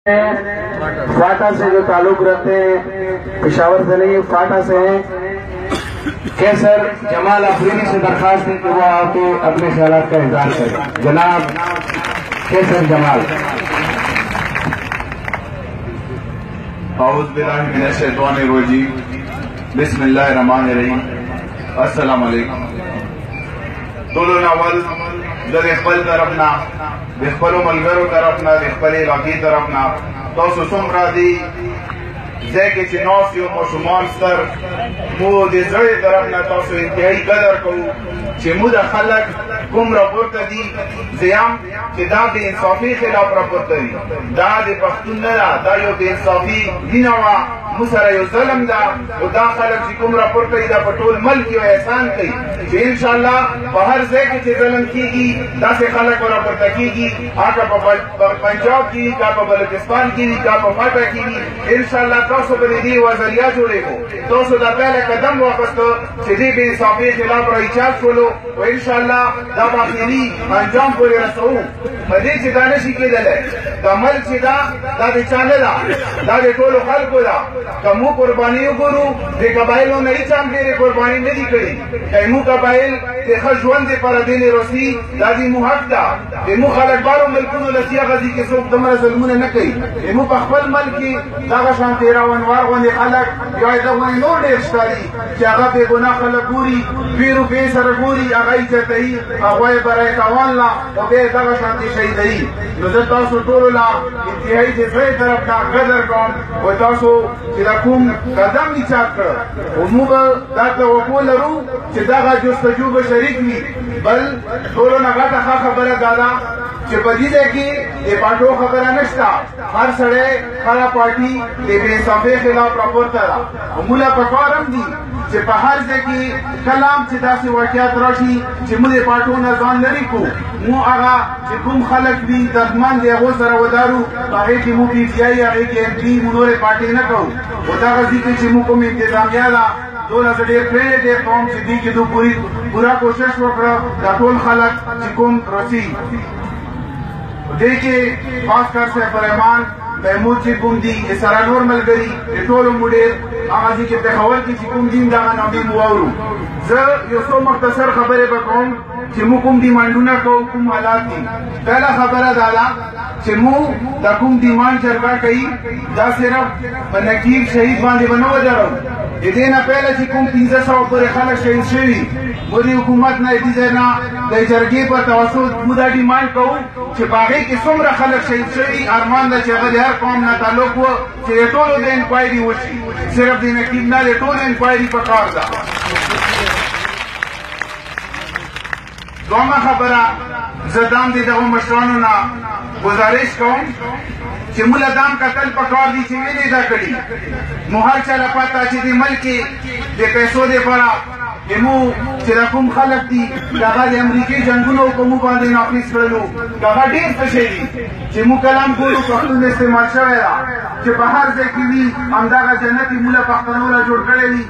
फाटा से जो ताल्लुक रखते हैं, पेशावर से नहीं, फाटा से हैं। कैसर जमाल अफरीदी से दरखास्त है कि वो आके अपने ख्यालात का इजहार करें। जनाब कैसर जमाल। औज़ु बिल्लाहि मिनश शैतानिर रजीम, बिस्मिल्लाहिर रहमानिर रहीम। अस्सलाम वालेकुम। टोलो नावल द खपल तरफना د خپلو ملګرو طرف نه د خپلې علاقې طرف نه تاسو څومره دي ځای کې چې ناست یو ماشومان ستر مو د زړې طرف نه تاسو انتهایي قدر کوو چې مو د خلک کوم راپورته دي زیام چې دا د انصافي خلاف راپورته دي، دا د پښتون نه ده، دا یو د انصافي وینه وه، مو سره یو ظلم ده. او دا خلک چې کوم راپورته دي دا په ټول ملک یو احسان کوي چې انشاءالله په هر ځای کې چې ظلم کېږي داسې خلک راپورته کېږي، هغه په پنجاب کې وي، که په بلوچستان کې وي، که په فاټا کې وي. انشاءالله تاسو به د دې یوه ذریعه جوړېږو. تاسو دا پیله قدم واخیسته چې دې بې انصافۍ خلاف راایجاد شولو، او انشاءالله دا باخیلي انجام پورې رسوو. په دې چې دا نشي کېدلی، دا ملک چې دا د چا نه ده، دا د ټولو خلکو ده. که موږ قرباني وګورو، د قبایلو نه هېڅ هم ډېرې قرباني نه دي کړي. که زموږ قبایل د ښه ژوند دپاره دې روسي، دا زموږ حق ده. زموږ خلک بارو ملکونو له سیغه ځي کې څوک دومره ظلمونه نه کوي. زموږ په خپل ملک کې دغه شانتې راونوار غوندې خلک یا د غوندې نور ډېر شته دي چې هغه بې ګناه خلک ګوري، 2 روپۍ سره ګوري، هغه یې چتوي، هغه یې برای تاوان له او بیا یې دغه شانتې شهیدوي. نو زه تاسو ټولو له انتهایي د زړې طرف نه قدر کوم، او تاسو چې دا کوم قدم ایجاد کړه، او موږ دا توقع لرو چې دغه جستجو به شریک وي. بل ټولو نه غټه ښه خبره دا ده چې په دې ځای کې د پاټو خبره نشته. هر سړی هره پارټي د بې انصافۍ خلاف راپورته ده. او موږ له پکار هم دي چې په هر ځای کې کله هم چې داسې واقعات راشي چې موږ د پاټو نه ځان لرې کړو، موږ هغه چې کوم خلک وي دردمند دي هغو سره ودارو، په هغې کې موږ پي ټي آی، هغې کې ایم پي، موږ نورې پارټۍ نه کوو. او دغه ځای کې چې موږ کوم انتظامیه ده دونه زه ډېر پرېږدې کوم چې دې کې دو پوره کوشش وکړه دا ټول خلک چې کوم رسي. دې کې خاص کر صاحب الرحمان محمود چې کوم دي سره نور ملګري د ټولو مو ډېر هغه ځای کې پېښور کې چې کوم دي دغه نامې مو واورو. زه یو څو مختصر خبرې به کوم چې موږ کوم ډیمانډونه کوو، کوم حالات دي. پهله خبره دا ده چې موږ دا کوم ډیمانډ جرګه کوي دا صرف په نقیب شهید باندې به نه ودرو. د دې نه پهله چې کوم 1500 پورې خلک شهید شوي، موږ د حکومت نه دې ځای نه د جرګې په توسط موږ دا ډیمانډ کوو چې په هغې کې څومره خلک شهید شوي، ارمان ده چې هغه د هر قوم نه تعلق و چې د ټولو د انکوایري وشي، صرف د نقیب نه د ټولو انکوایري پکار ده. دومره خبره زه دام د دغو مشرانو نه ګزارش کوم چې موږ له دام کتل پکار دي چې ویلې دا کړي. نو هر چا له پته چې د ملک کې د پیسو دپاره زموږ چې دا کوم خلک دي د هغه د امریکې جنګونو په موږ باندې ناقص کړلو، د هغه ډېر څه شی دي چې موږ کلام ګورو پښتون استعمال شوی ده چې په هر ځای کې وي همدغه جنت یې موږ له پښتنو له جوړ کړی وي.